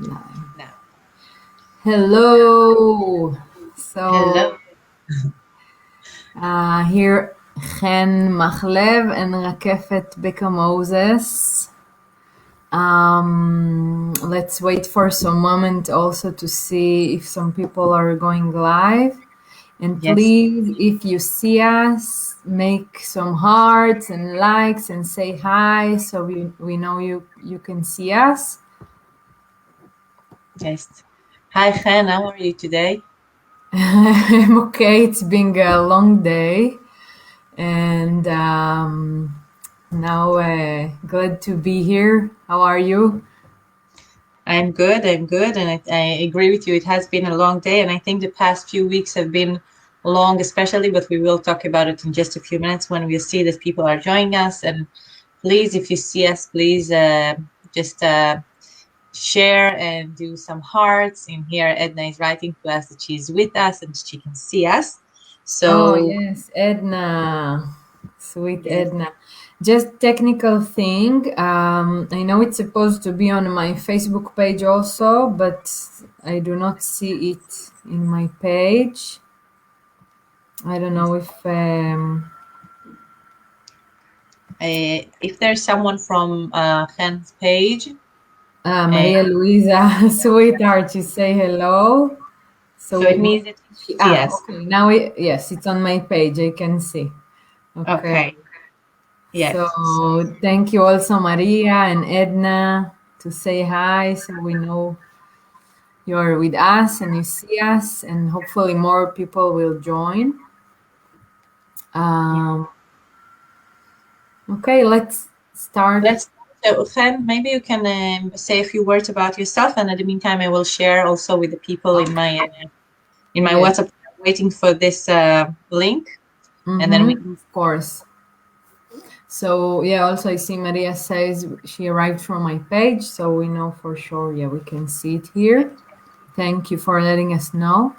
Live. Now. Hello. So Hello. here Chen Mahlev and Rakefet Beka Moses. Let's wait for some moment also to see if some people are going live. And Yes. please, if you see us, make some hearts and likes and say hi so we know you can see us. Yes. Hi, Chen. How are you today? I'm okay. It's been a long day, and now glad to be here. How are you? I'm good. I'm good. And I agree with you. It has been a long day. And I think the past few weeks have been long, especially, but we will talk about it in just a few minutes when we see that people are joining us. And please, if you see us, please just share and do some hearts. In here, Edna is writing to us that she's with us and she can see us. Oh So, yes, Edna, sweet yes. Edna. Just technical thing. I know it's supposed to be on my Facebook page also, but I do not see it in my page. I don't know if If there's someone from Chen's page, uh, Maria Luisa, sweetheart, you say hello. so it So means that she, yes. okay, now yes, it's on my page. I can see. Okay. Okay. Yes. So thank you also Maria and Edna to say hi so we know you're with us and you see us and hopefully more people will join. Yeah. Um, okay, let's start. Let's. So, Chen, maybe you can say a few words about yourself, and in the meantime, I will share also with the people in my Yes. WhatsApp, waiting for this link, and then we. Mm-hmm, of course. So yeah, also I see Maria says she arrived from my page, so we know for sure. Yeah, we can see it here. Thank you for letting us know.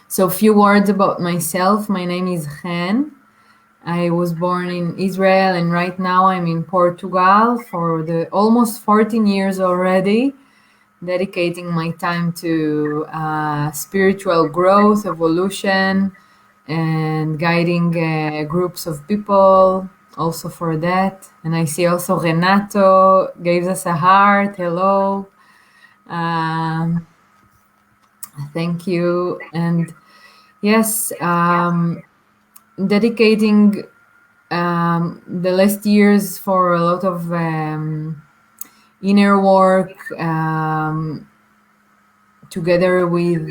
So a few words about myself. My name is Chen. I was born in Israel and right now I'm in Portugal for the almost 14 years already, dedicating my time to spiritual growth, evolution, and guiding groups of people also for that. And I see also Renato gave us a heart. Hello. Um, thank you. And yes, dedicating the last years for a lot of inner work together with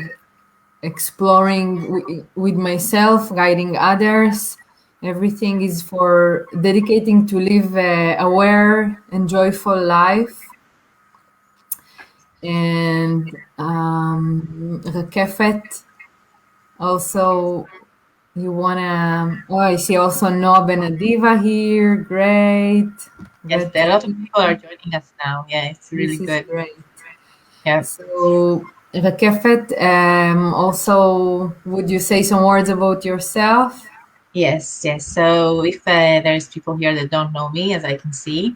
exploring with myself, guiding others. Everything is for dedicating to live a aware and joyful life. And Rakefet, also, you wanna? Oh, I see also Noah Benadiva here. Great, Yes, glad a to lot of see people are you. joining us now. Yeah, it's really This is good. great. Yeah. So, Rakefet, also, would you say some words about yourself? Yes, yes. So if there's people here that don't know me, as I can see,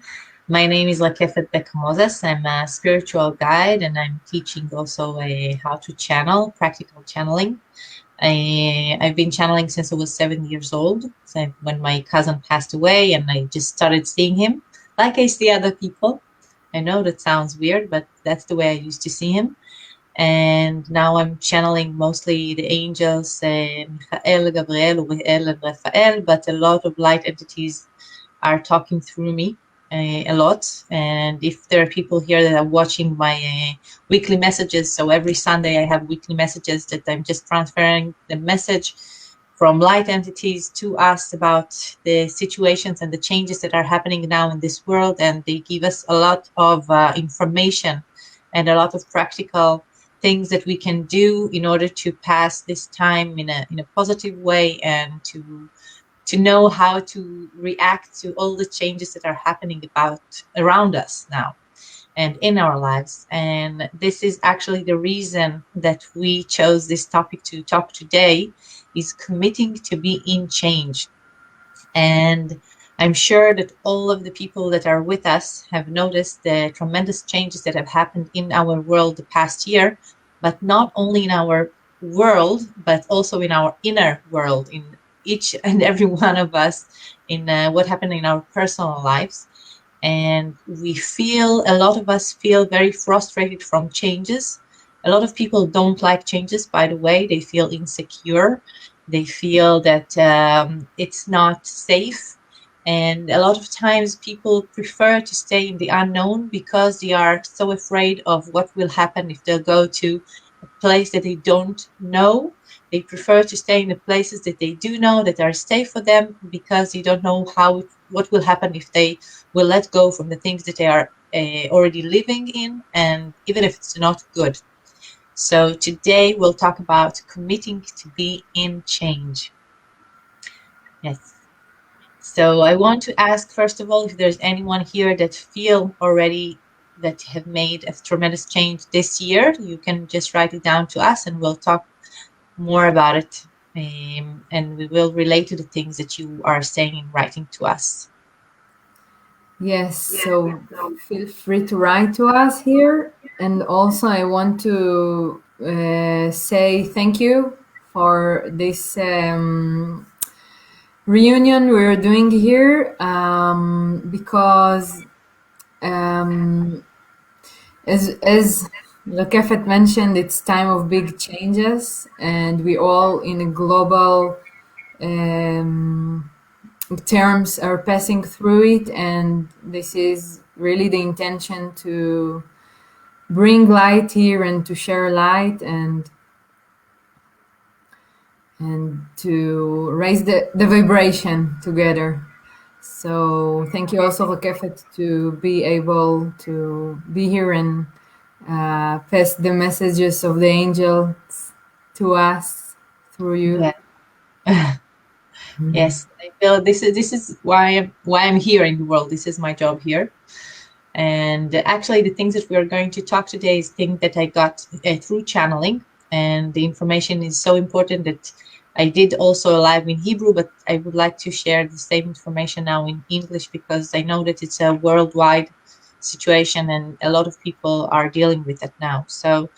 my name is Rakefet Beka Moses. I'm a spiritual guide, and I'm teaching also how to channel, practical channeling. I've been channeling since I was 7 years old. So when my cousin passed away, and I just started seeing him like I see other people. I know that sounds weird, but that's the way I used to see him. And now I'm channeling mostly the angels, Michael, Gabriel, Uriel, and Raphael, but a lot of light entities are talking through me a lot. And if there are people here that are watching my weekly messages, so every Sunday I have weekly messages that I'm just transferring the message from light entities to us about the situations and the changes that are happening now in this world. And they give us a lot of information and a lot of practical things that we can do in order to pass this time in a positive way and to know how to react to all the changes that are happening about around us now and in our lives. And this is actually the reason that we chose this topic to talk today, is committing to be in change. And I'm sure that all of the people that are with us have noticed the tremendous changes that have happened in our world the past year, but not only in our world, but also in our inner world, in each and every one of us, in what happened in our personal lives. And a lot of us feel very frustrated from changes. A lot of people don't like changes, by the way. They feel insecure. They feel that it's not safe. And a lot of times people prefer to stay in the unknown because they are so afraid of what will happen if they'll go to a place that they don't know. They prefer to stay in the places that they do know that are safe for them because they don't know what will happen if they will let go from the things that they are already living in, and even if it's not good. So today we'll talk about committing to be in change. Yes. So I want to ask, first of all, if there's anyone here that feel already that have made a tremendous change this year. You can just write it down to us and we'll talk more about it. And we will relate to the things that you are saying and writing to us. Yes, so feel free to write to us here. And also, I want to say thank you for this reunion we're doing here because, um, as Rakefet mentioned, it's time of big changes, and we all in a global um, terms are passing through it, and this is really the intention to bring light here and to share light and to raise the vibration together. So thank you also, Rakefet, to be able to be here and pass the messages of the angels to us through you. Yeah. Yes, I feel this is why I'm here in the world. This is my job here. And actually, the things that we are going to talk today is things that I got through channeling, and the information is so important that I did also a live in Hebrew, but I would like to share the same information now in English because I know that it's a worldwide situation and a lot of people are dealing with it now. So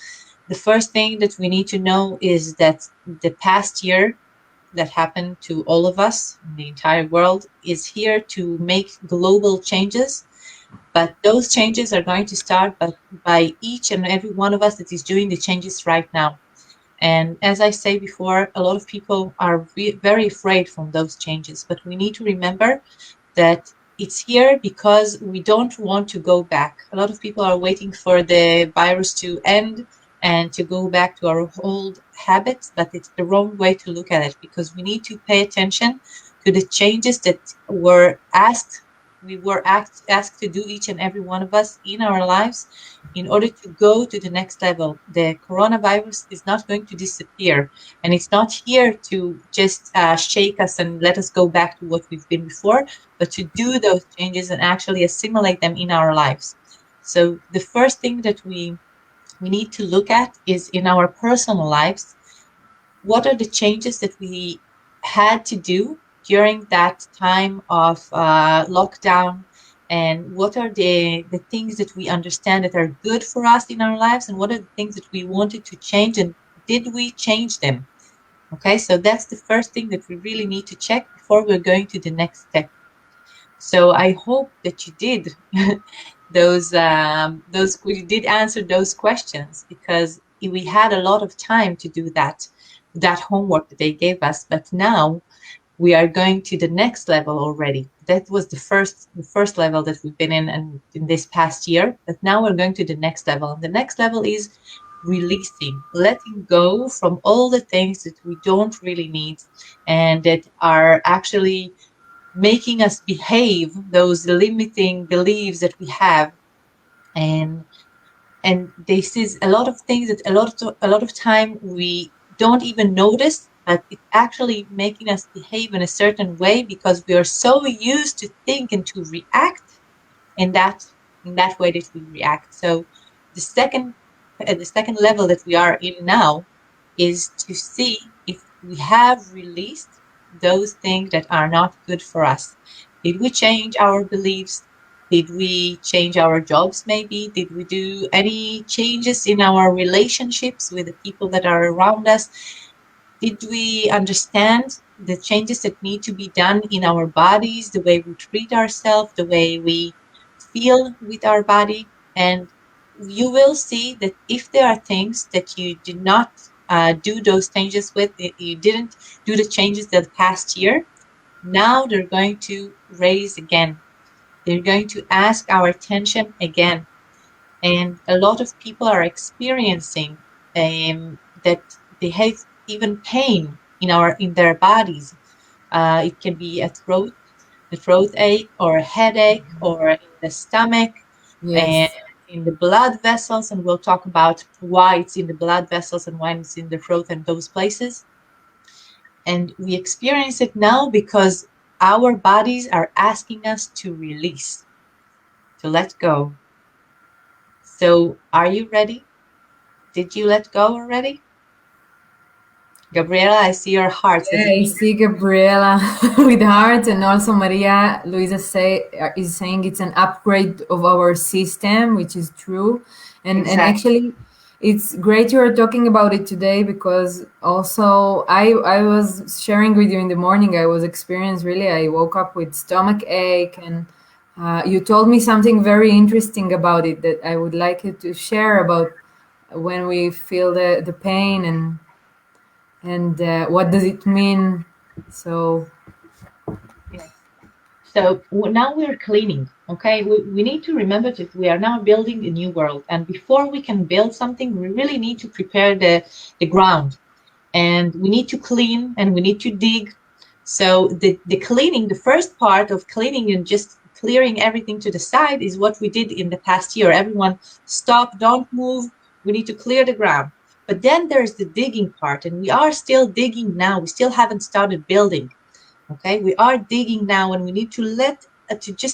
the first thing that we need to know is that the past year that happened to all of us in the entire world is here to make global changes, but those changes are going to start by each and every one of us that is doing the changes right now. And as I say before, a lot of people are very afraid from those changes, but we need to remember that it's here because we don't want to go back. A lot of people are waiting for the virus to end and to go back to our old habits, but it's the wrong way to look at it because we need to pay attention to the changes that were asked. We were asked to do each and every one of us in our lives in order to go to the next level. The coronavirus is not going to disappear, and it's not here to just shake us and let us go back to what we've been before, but to do those changes and actually assimilate them in our lives. So the first thing that we need to look at is in our personal lives, what are the changes that we had to do during that time of lockdown, and what are the things that we understand that are good for us in our lives, and what are the things that we wanted to change, and did we change them? Okay, so that's the first thing that we really need to check before we're going to the next step. So I hope that you did those you did answer those questions because we had a lot of time to do that homework that they gave us. But now we are going to the next level already. That was the first level that we've been in and in this past year. But now we're going to the next level. And the next level is releasing, letting go from all the things that we don't really need and that are actually making us behave, those limiting beliefs that we have. And and this is a lot of things that a lot of time we don't even notice, but it's actually making us behave in a certain way because we are so used to think and to react in that way that we react. So the second the second level that we are in now is to see if we have released those things that are not good for us. Did we change our beliefs? Did we change our jobs maybe? Did we do any changes in our relationships with the people that are around us? Did we understand the changes that need to be done in our bodies, the way we treat ourselves, the way we feel with our body? And you will see that if there are things that you did not do those changes with, you didn't do the changes the past year, now they're going to raise again. They're going to ask our attention again. And a lot of people are experiencing that they have even pain in their bodies. It can be a throat ache, or a headache, or in the stomach, and Yes. in the blood vessels. And we'll talk about why it's in the blood vessels and why it's in the throat and those places. And we experience it now because our bodies are asking us to release, to let go. So, are you ready? Did you let go already? Gabriela, I see your hearts. Does Yeah, it I mean see Gabriela with heart, and also Maria Luisa is saying it's an upgrade of our system, which is true, and exactly? actually, it's great you are talking about it today because also I was sharing with you in the morning. I was experienced really. I woke up with stomach ache, and you told me something very interesting about it that I would like you to share about when we feel the pain and what does it mean. So Yes. So now we're cleaning, okay? We need to remember that we are now building a new world. And before we can build something, we really need to prepare the ground. And we need to clean and we need to dig. So the cleaning, the first part of cleaning and just clearing everything to the side is what we did in the past year. Everyone stop, don't move. We need to clear the ground. But then there's the digging part, and we are still digging now. We still haven't started building. Okay, we are digging now, and we need to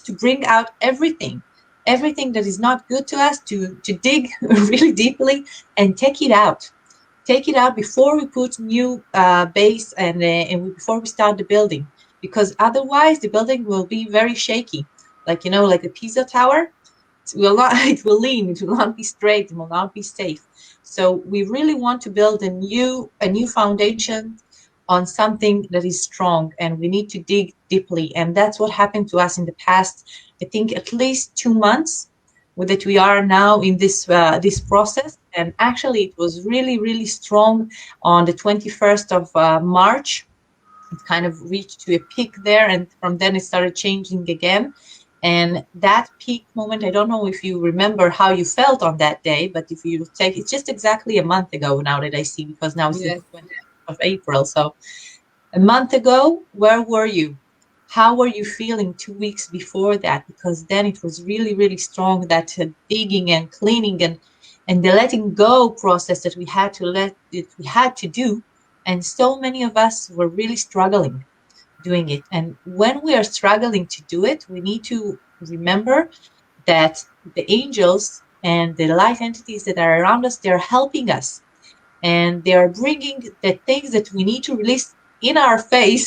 to bring out everything that is not good to us, to dig really deeply and take it out before we put new base, and before we start the building, because otherwise the building will be very shaky, like like a Pisa tower. It will not it will lean, it will not be straight, it will not be safe. So we really want to build a new foundation on something that is strong, and we need to dig deeply. And that's what happened to us in the past, I think at least 2 months, with that we are now in this process. And actually it was really really strong on the 21st of March. It kind of reached to a peak there, and from then it started changing again. And that peak moment, I don't know if you remember how you felt on that day, but if you take, it's just exactly a month ago now that I see, because now it's the yes, 20th of April. So a month ago, where were you? How were you feeling 2 weeks before that? Because then it was really, really strong, that digging and cleaning and the letting go process that we had to do. And so many of us were really struggling doing it. And when we are struggling to do it, we need to remember that the angels and the light entities that are around us, they're helping us, and they are bringing the things that we need to release in our face.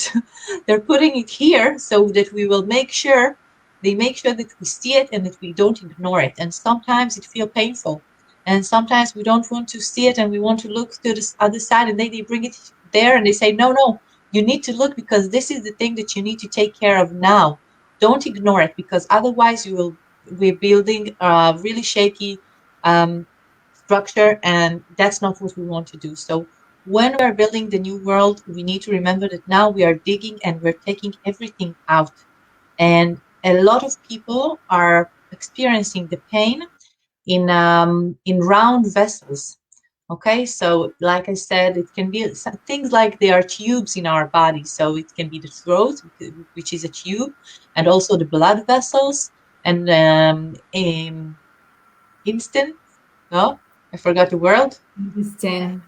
They're putting it here so that we will make sure that we see it and that we don't ignore it. And sometimes it feels painful, and sometimes we don't want to see it and we want to look to the other side, and they bring it there and they say, no, no, you need to look, because this is the thing that you need to take care of now. Don't ignore it, because otherwise we're building a really shaky um, structure, and that's not what we want to do. So when we are building the new world, we need to remember that now we are digging and we're taking everything out. And a lot of people are experiencing the pain in round vessels. Okay, so like I said, it can be things like there are tubes in our body. So it can be the throat, which is a tube, and also the blood vessels, and instant. No, I forgot the word. intestine.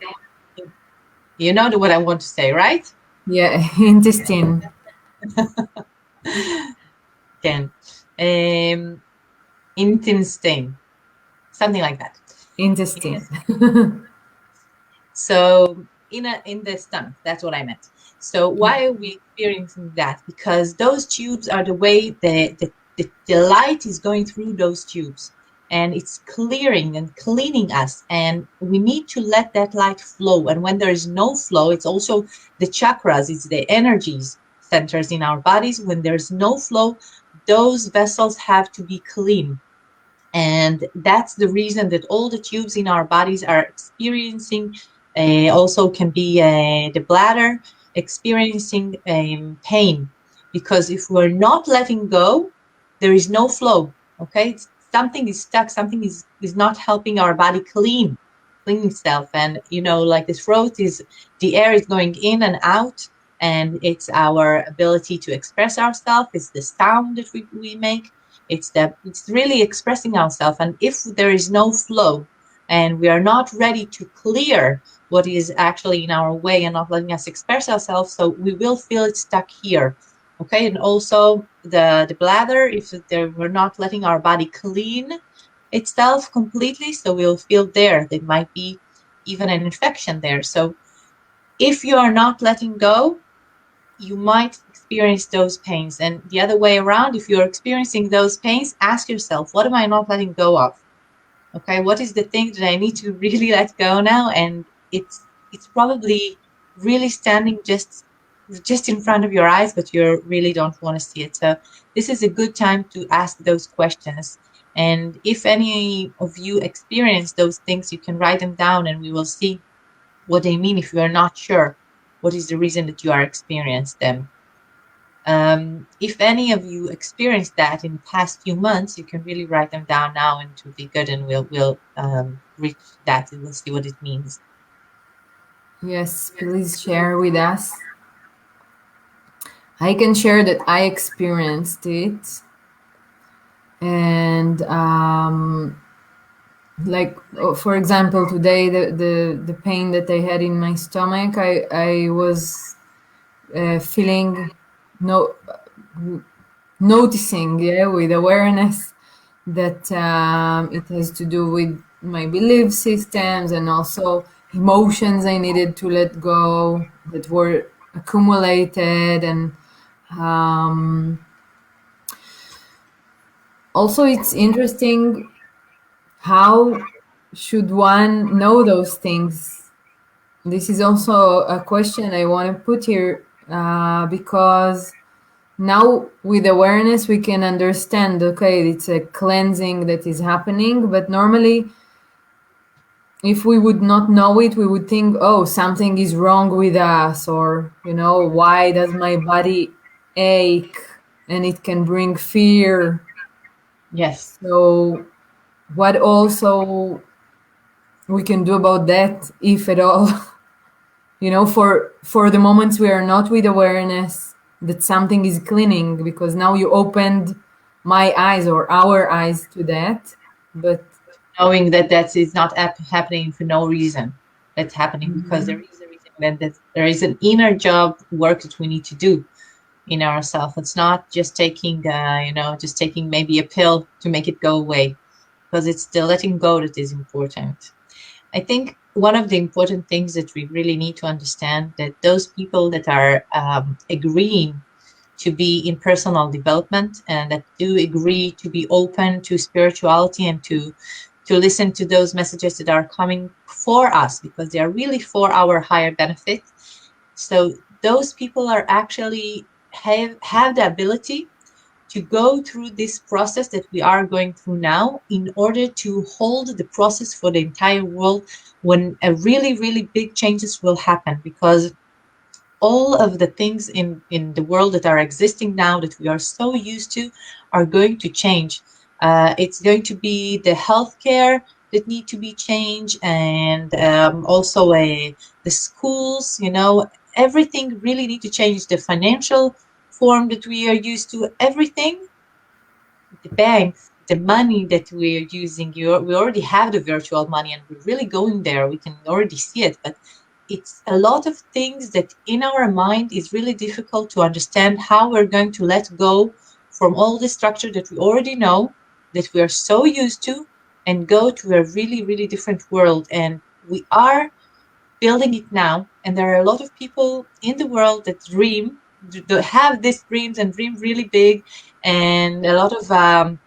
You know what I want to say, right? Yeah, intestine. Can intestine, something like that. Intestine. So in the stomach, that's what I meant. So why are we experiencing that? Because those tubes are the way the light is going through those tubes, and it's clearing and cleaning us, and we need to let that light flow. And when there is no flow, it's also the chakras, it's the energies centers in our bodies. When there's no flow, those vessels have to be clean, and that's the reason that all the tubes in our bodies are experiencing, also can be the bladder experiencing pain, because if we're not letting go, there is no flow. Okay, something is stuck, something is not helping our body clean itself. And like the throat is, the air is going in and out, and it's our ability to express ourselves, it's the sound that we make, it's really expressing ourselves. And if there is no flow, and we are not ready to clear what is actually in our way and not letting us express ourselves, so we will feel it stuck here. Okay, and also the bladder, if we're not letting our body clean itself completely, so we'll feel there might be even an infection there. So if you are not letting go, you might experience those pains. And the other way around, if you're experiencing those pains, ask yourself, what am I not letting go of? Okay, what is the thing that I need to really let go now? And it's probably really standing just in front of your eyes, but you really don't want to see it. So this is a good time to ask those questions. And if any of you experience those things, you can write them down, and we will see what they mean if you are not sure what is the reason that you are experiencing them. If any of you experienced that in the past few months, you can really write them down now, and it will be good, and we'll reach that, and we'll see what it means. Yes, please share with us. I can share that I experienced it, and like for example, today the pain that I had in my stomach, I was feeling no noticing, yeah, with awareness that it has to do with my belief systems and also emotions I needed to let go that were accumulated. And um, also it's interesting, how should one know those things? This is also a question I want to put here, because now with awareness we can understand, okay, it's a cleansing that is happening, but normally if we would not know it, we would think, oh, something is wrong with us, or why does my body ache, and it can bring fear. Yes. So what also we can do about that, if at all? For the moments we are not with awareness that something is cleaning, because now you opened my eyes or our eyes to that. But Knowing that that is not happening for no reason. That's happening because there is a reason, and that there is an inner job work that we need to do in ourselves. It's not just taking maybe a pill to make it go away, because it's the letting go that is important. I think one of the important things that we really need to understand, that those people that are agreeing to be in personal development, and that do agree to be open to spirituality, and to listen to those messages that are coming for us, because they are really for our higher benefit. So those people are actually have the ability to go through this process that we are going through now, in order to hold the process for the entire world, when a really, really big changes will happen. Because all of the things in the world that are existing now, that we are so used to, are going to change. It's going to be the healthcare that need to be changed, and also the schools, everything really need to change. The financial form that we are used to, everything, the banks, the money that we're using, we already have the virtual money, and we're really going there. We can already see it, but it's a lot of things that in our mind is really difficult to understand how we're going to let go from all the structure that we already know, that we are so used to, and go to a really, really different world. And we are building it now. And there are a lot of people in the world that have these dreams and dream really big, and a lot of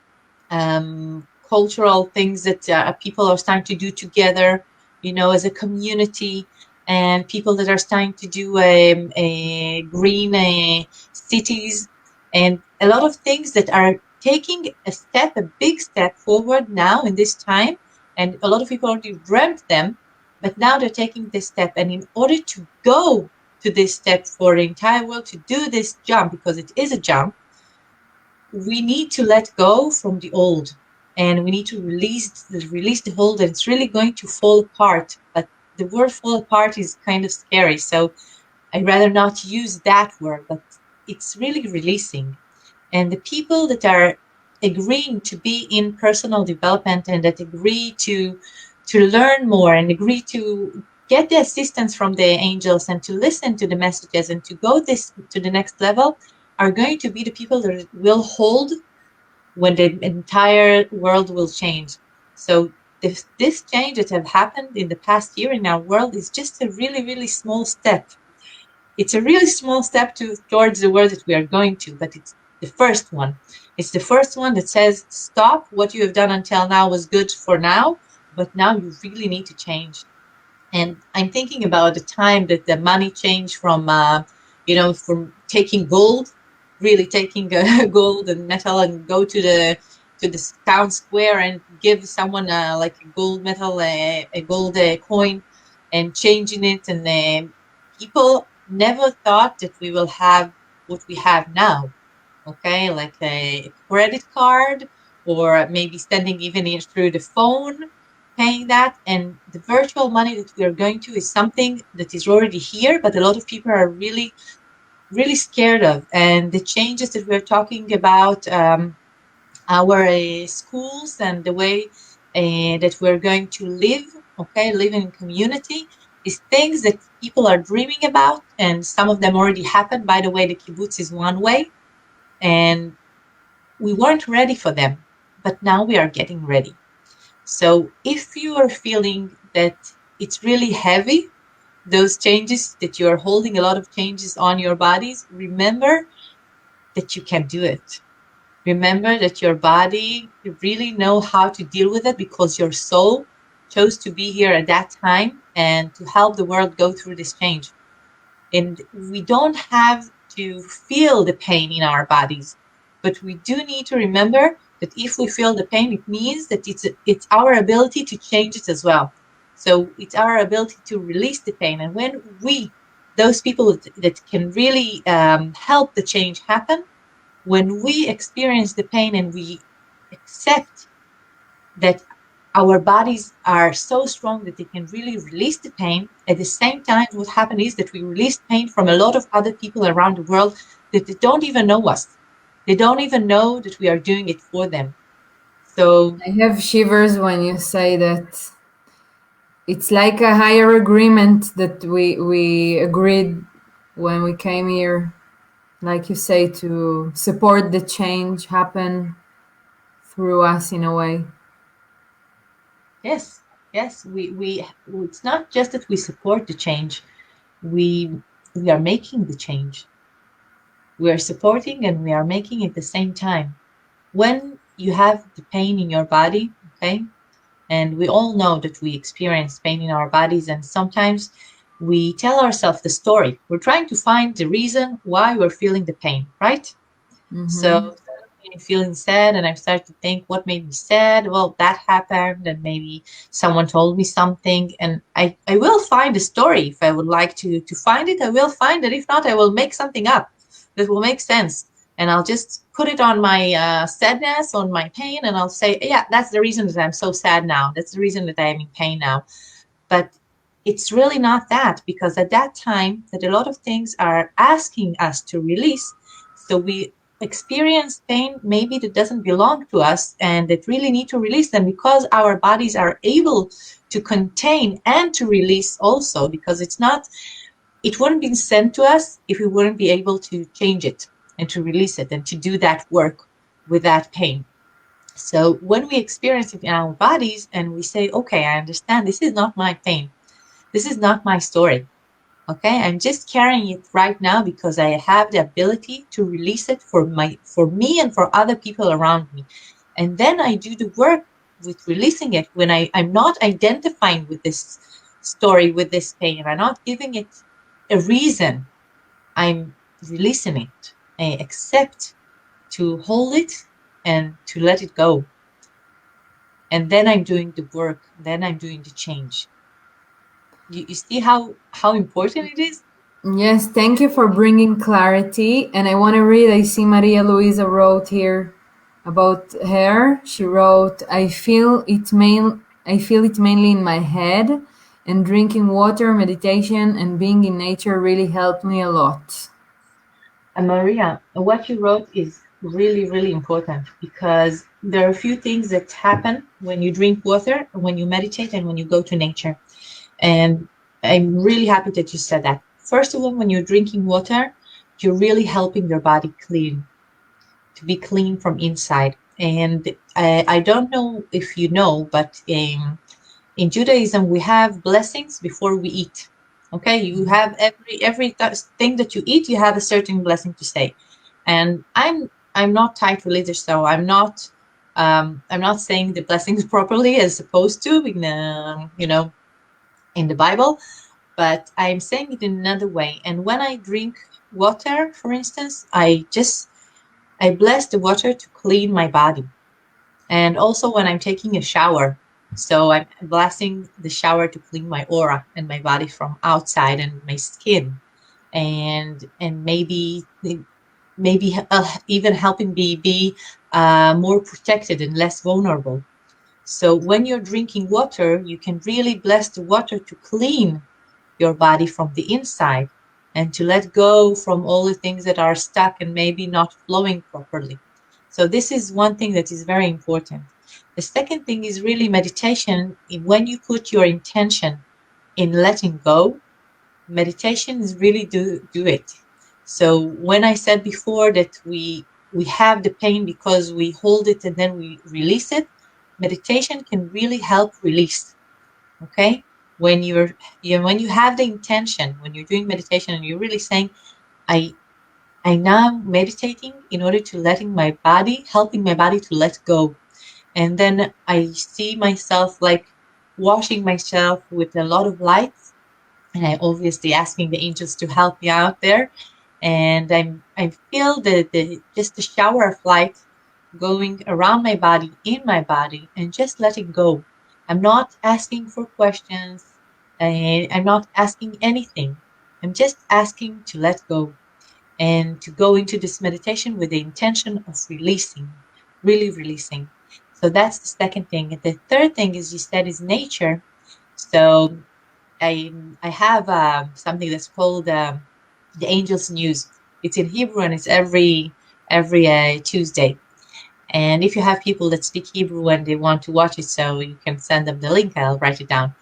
cultural things that people are starting to do together, as a community, and people that are starting to do a green cities, and a lot of things that are taking a big step forward now in this time. And a lot of people already dreamt them, but now they're taking this step. And in order to go to this step for the entire world to do this jump, because it is a jump, we need to let go from the old, and we need to release the old, and it's really going to fall apart. But the word fall apart is kind of scary, so I'd rather not use that word, but it's really releasing. And the people that are agreeing to be in personal development, and that agree to learn more, and agree to get the assistance from the angels, and to listen to the messages, and to go this to the next level, are going to be the people that will hold when the entire world will change. So this change that have happened in the past year in our world is just a really, really small step. It's a really small step towards the world that we are going to, but it's the first one. It's the first one that says, stop, what you have done until now was good for now, but now you really need to change. And I'm thinking about the time that the money changed from taking gold, really taking gold and metal, and go to the town square and give someone like a gold metal, a gold coin, and changing it. And people never thought that we will have what we have now. Okay, like a credit card, or maybe sending even through the phone, paying that. And the virtual money that we are going to is something that is already here, but a lot of people are really, really scared of. And the changes that we're talking about, our schools, and the way that we're going to live, okay, live in community, is things that people are dreaming about, and some of them already happened. By the way, the kibbutz is one way, and we weren't ready for them, but now we are getting ready. So if you are feeling that it's really heavy, those changes, that you are holding a lot of changes on your bodies, remember that you can do it. Remember that your body, you really know how to deal with it, because your soul chose to be here at that time and to help the world go through this change. And we don't have to feel the pain in our bodies, but we do need to remember that if we feel the pain, it means that it's our ability to change it as well. So it's our ability to release the pain. And when those people that can really help the change happen, when we experience the pain and we accept that our bodies are so strong that they can really release the pain. At the same time, what happened is that we release pain from a lot of other people around the world that they don't even know us. They don't even know that we are doing it for them. So, I have shivers when you say that. It's like a higher agreement that we agreed when we came here, like you say, to support the change happen through us in a way. yes, yes, we it's not just that we support the change, we we are making the change. We are supporting and we are making it at the same time. When you have the pain in your body, okay, and we all know that we experience pain in our bodies, and sometimes we tell ourselves the story. We're trying to find the reason why we're feeling the pain, right? So Mm-hmm. suddenly I'm feeling sad, and I start to think, what made me sad? Well, that happened, and maybe someone told me something, and I will find a story. If I would like to find it, I will find it. If not, I will make something up that will make sense. And I'll just put it on my sadness, on my pain, and I'll say, yeah, that's the reason that I'm so sad now. That's the reason that I'm in pain now. But it's really not that, because at that time that a lot of things are asking us to release, so we experience pain maybe that doesn't belong to us, and that really need to release them, because our bodies are able to contain and to release also, because it wouldn't be sent to us if we wouldn't be able to change it and to release it and to do that work with that pain. So when we experience it in our bodies and we say, okay, I understand this is not my pain, This is not my story. Okay, I'm just carrying it right now because I have the ability to release it for me and for other people around me. And then I do the work with releasing it when I'm not identifying with this story, with this pain. I'm not giving it a reason. I'm releasing it. I accept to hold it and to let it go. And then I'm doing the work. Then I'm doing the change. You see how important it is? Yes, thank you for bringing clarity. And I want to read, I see Maria Luisa wrote here about her. She wrote, I feel it mainly in my head, and drinking water, meditation, and being in nature really helped me a lot. And Maria, what you wrote is really, really important because there are a few things that happen when you drink water, when you meditate, and when you go to nature. And I'm really happy that you said that. First of all, when you're drinking water, you're really helping your body clean, to be clean from inside. And I don't know if you know, but in Judaism, we have blessings before we eat. Okay, you have thing that you eat, you have a certain blessing to say. And I'm not tight religious, so I'm not saying the blessings properly as supposed to in in the Bible, but I'm saying it in another way. And when I drink water, for instance, I bless the water to clean my body. And also when I'm taking a shower, so I'm blessing the shower to clean my aura and my body from outside and my skin, and maybe even helping me be more protected and less vulnerable. So when you're drinking water, you can really bless the water to clean your body from the inside and to let go from all the things that are stuck and maybe not flowing properly. So this is one thing that is very important. The second thing is really meditation. When you put your intention in letting go, meditation is really do it. So when I said before that we have the pain because we hold it and then we release it, meditation can really help release. Okay, when when you have the intention, when you're doing meditation and you're really saying, I now meditating in order to letting my body, helping my body to let go. And then I see myself like washing myself with a lot of light, and I obviously asking the angels to help me out there. And I feel the just the shower of light going around my body, in my body, and just letting go. I'm not asking for questions. I'm not asking anything. I'm just asking to let go and to go into this meditation with the intention of releasing, really releasing. So that's the second thing. And the third thing, as you said, is nature. So I have something that's called the Angels News. It's in Hebrew and it's every Tuesday. And if you have people that speak Hebrew and they want to watch it, so you can send them the link. I'll write it down.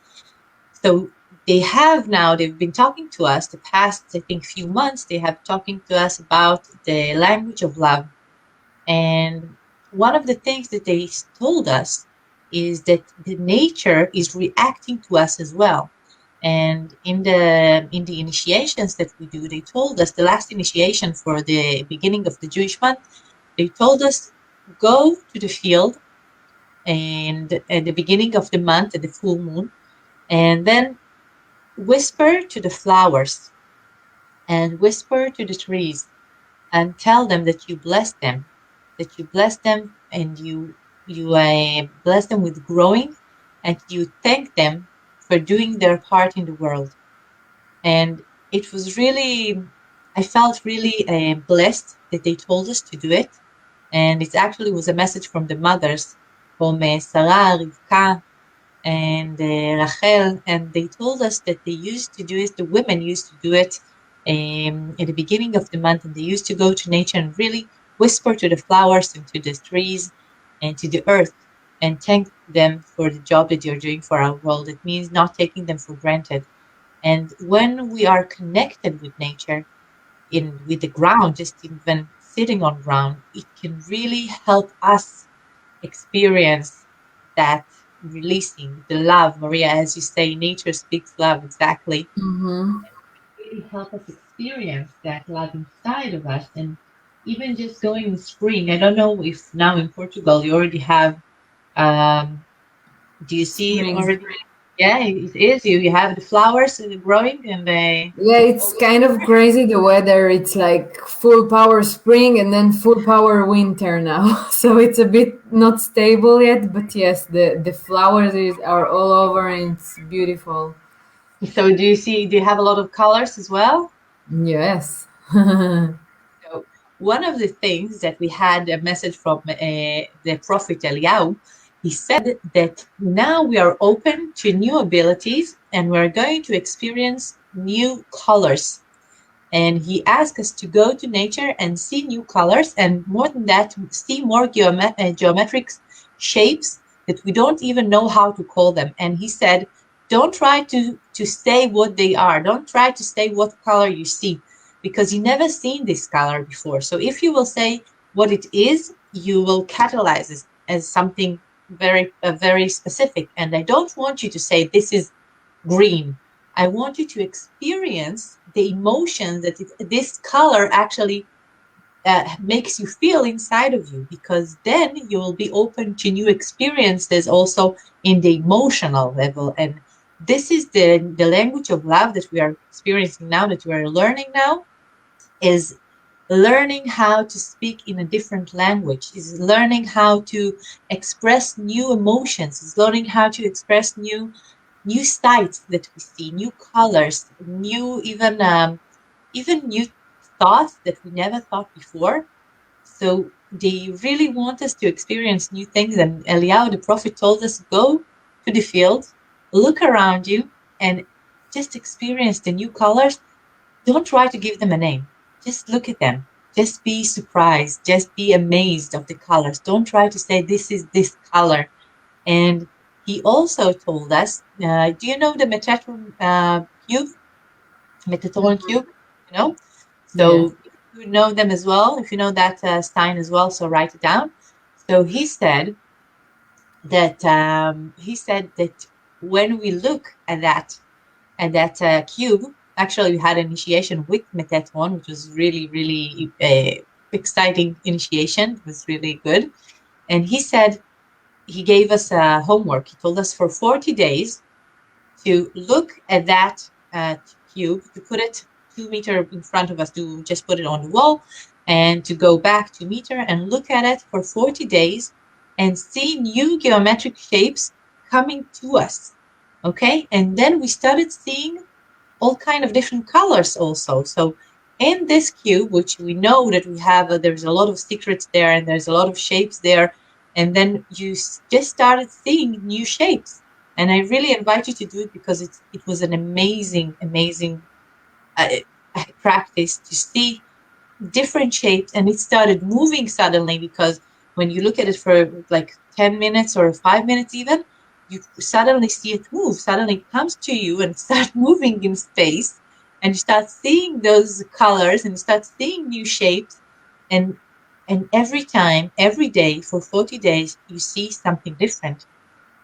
So they've been talking to us the past, I think, few months. They have talking to us about the language of love. And one of the things that they told us is that the nature is reacting to us as well. And in the initiations that we do, they told us the last initiation for the beginning of the Jewish month, they told us go to the field and at the beginning of the month at the full moon, and then whisper to the flowers and whisper to the trees and tell them that you bless them and you bless them with growing, and you thank them for doing their part in the world. And it was really, I felt really blessed that they told us to do it. And it actually was a message from the mothers, from Sarah, Rivka, and Rachel, and they told us that they used to do it, the women used to do it at the beginning of the month, and they used to go to nature and really whisper to the flowers and to the trees and to the earth and thank them for the job that you're doing for our world. It means not taking them for granted. And when we are connected with nature, in with the ground, just even sitting on ground, it can really help us experience that. releasing the love, Maria, as you say, nature speaks love, exactly. Mm-hmm. Really help us experience that love inside of us. And even just going in spring, I don't know if now in Portugal you already have, um, do you see Spring. already? Yeah, it is. You have the flowers growing and they. Yeah, it's kind of crazy the weather. It's like full power spring and then full power winter now. So it's a bit not stable yet, but yes, the flowers are all over and it's beautiful. So do you have a lot of colors as well? Yes. So one of the things that we had a message from the Prophet Eliyahu, he said that now we are open to new abilities and we're going to experience new colors. And he asked us to go to nature and see new colors, and more than that, see more geometric shapes that we don't even know how to call them. And he said, don't try to say what they are. Don't try to say what color you see, because you never seen this color before. So if you will say what it is, you will catalyze it as something very specific. And I don't want you to say this is green. I want you to experience the emotion that this color actually makes you feel inside of you, because then you will be open to new experiences also in the emotional level. And this is the language of love that we are experiencing now, that we are learning now, is learning how to speak in a different language, is learning how to express new emotions, is learning how to express new sights that we see, new colors, new even new thoughts that we never thought before. So they really want us to experience new things. And Eliyahu, the prophet, told us, go to the field, look around you, and just experience the new colors. Don't try to give them a name. Just look at them. Just be surprised. Just be amazed of the colors. Don't try to say this is this color. And he also told us, do you know the Metatron cube, Metatron cube? You know, Yeah. so if you know them as well, if you know that sign as well, so write it down. So he said that when we look at that cube, actually we had an initiation with Metatron, which was really exciting initiation. It was really good. And he said he gave us homework. He told us for 40 days to look at that cube, to put it 2 meter in front of us, to just put it on the wall, and to go back 2 meter and look at it for 40 days and see new geometric shapes coming to us. Okay, and then we started seeing all kind of different colors also. So in this cube, which we know that we have, there's a lot of secrets there and there's a lot of shapes there. And then you just started seeing new shapes. And I really invite you to do it, because it was an amazing uh, practice to see different shapes, and it started moving suddenly, because when you look at it for like 10 minutes or 5 minutes even, you suddenly see it move. Suddenly it comes to you and start moving in space, and you start seeing those colors and you start seeing new shapes. And and every time, every day for 40 days, you see something different.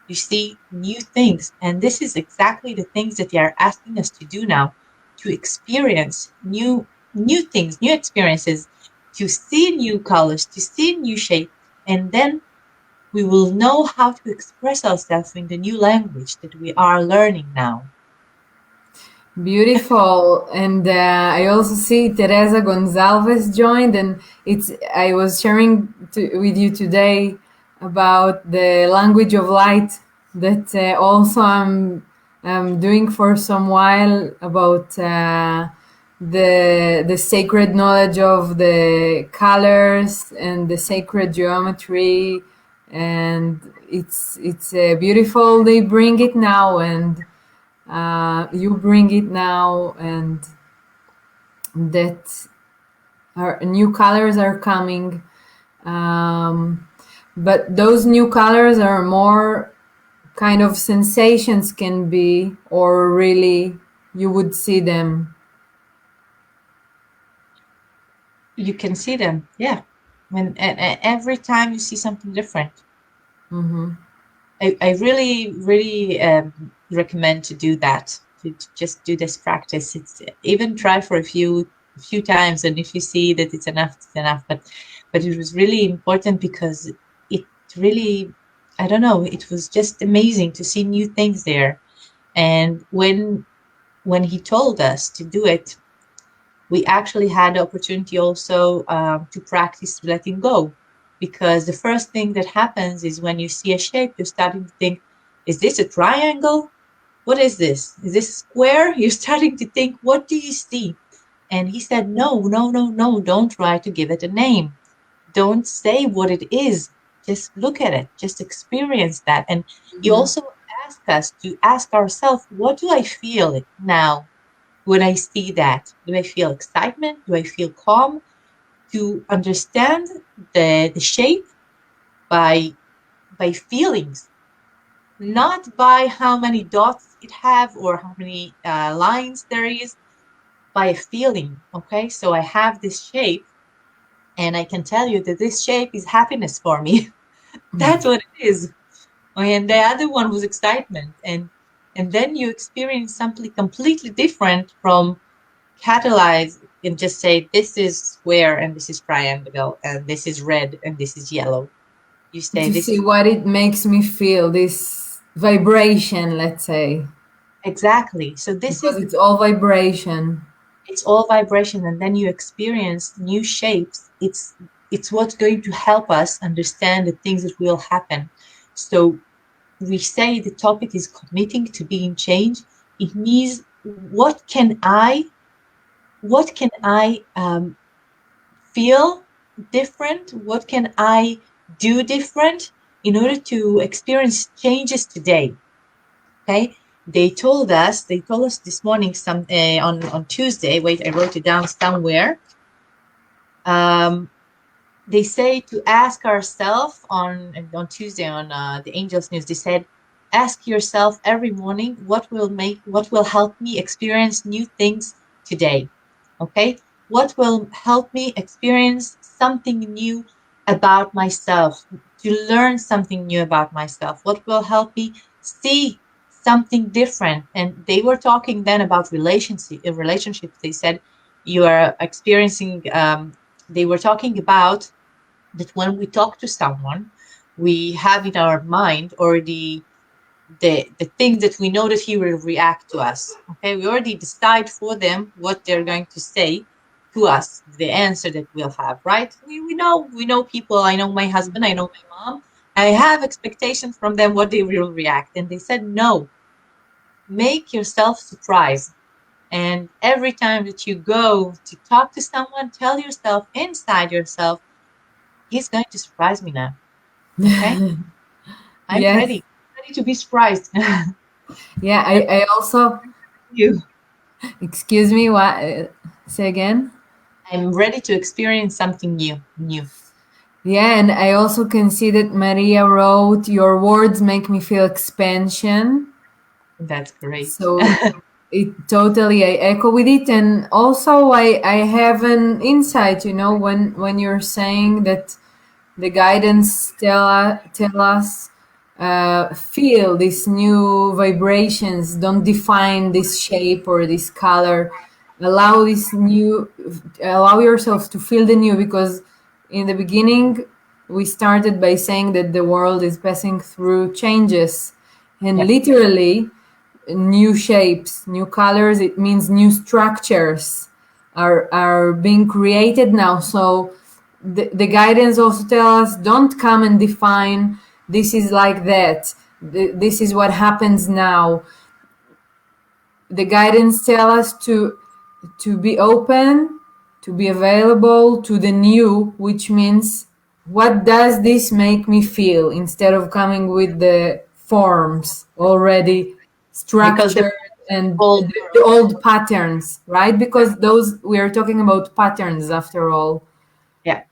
You see new things. And this is exactly the things that they are asking us to do now, to experience new things, new experiences, to see new colors, to see new shapes. And then we will know how to express ourselves in the new language that we are learning now. Beautiful. And I also see Teresa Gonzalez joined, and it's I was sharing with you today about the language of light that also I'm doing for some while about the sacred knowledge of the colors and the sacred geometry, and it's beautiful. They bring it now, and you bring it now, and that new colors are coming, um, but those new colors are more kind of sensations can be, or really you would see them. You can see them, yeah. When every time you see something different. Hmm. I really, really recommend to do that, to just do this practice. It's even try for a few times, and if you see that it's enough, it's enough. But it was really important because it really, I don't know, it was just amazing to see new things there. And when he told us to do it, we actually had the opportunity also to practice letting go. Because the first thing that happens is when you see a shape, you're starting to think, is this a triangle? What is this? Is this a square? You're starting to think, what do you see? And he said, no, no, no, no, don't try to give it a name. Don't say what it is. Just look at it, just experience that. And he also asked us to ask ourselves, what do I feel now when I see that? Do I feel excitement? Do I feel calm? To understand the shape by feelings, not by how many dots it have or how many lines there is, by a feeling. Okay, so I have this shape, and I can tell you that this shape is happiness for me. That's what it is. And the other one was excitement, and then you experience something completely different from catalyze and just say this is square and this is triangle and this is red and this is yellow. You say To this see is what it makes me feel, this vibration, let's say, exactly. So this because is it's all vibration. it's all vibration, and then you experience new shapes. It's what's going to help us understand the things that will happen. So we say the topic is committing to being change. It means what can I feel different? What can I do different in order to experience changes today? Okay. They told us this morning on Tuesday. Wait, I wrote it down somewhere. Um, they say to ask ourselves on Tuesday on the Angels News. They said, ask yourself every morning what will help me experience new things today. Okay, what will help me experience something new about myself, to learn something new about myself. What will help me see something different? And they were talking then about relationships. They said you are experiencing. They were talking about that when we talk to someone, we have in our mind already the thing that we know that he will react to us. Okay, we already decide for them what they're going to say to us, the answer that we'll have, right? We know people. I know my husband, I know my mom. I have expectations from them what they will react. And they said, no, make yourself surprised. And every time that you go to talk to someone, tell yourself inside yourself, he's going to surprise me now. Okay, I'm Yes. ready to be surprised. Yeah, I also, you. excuse me, what, say again? I'm ready to experience something new. New. Yeah, and I also can see that Maria wrote, your words make me feel expansion. That's great. So it totally, I echo with it. And also I have an insight, when you're saying that the guidance tell us, feel these new vibrations, don't define this shape or this color, allow this new, allow yourself to feel the new, because in the beginning we started by saying that the world is passing through changes, and Yeah. literally new shapes, new colors, it means new structures are being created now. So the guidance also tell us, don't come and define this is like that, this is what happens now. The guidance tell us to be open, to be available to the new, which means what does this make me feel, instead of coming with the forms already Because the structured and whole the old patterns, right? Because those, we are talking about patterns after all. yeah,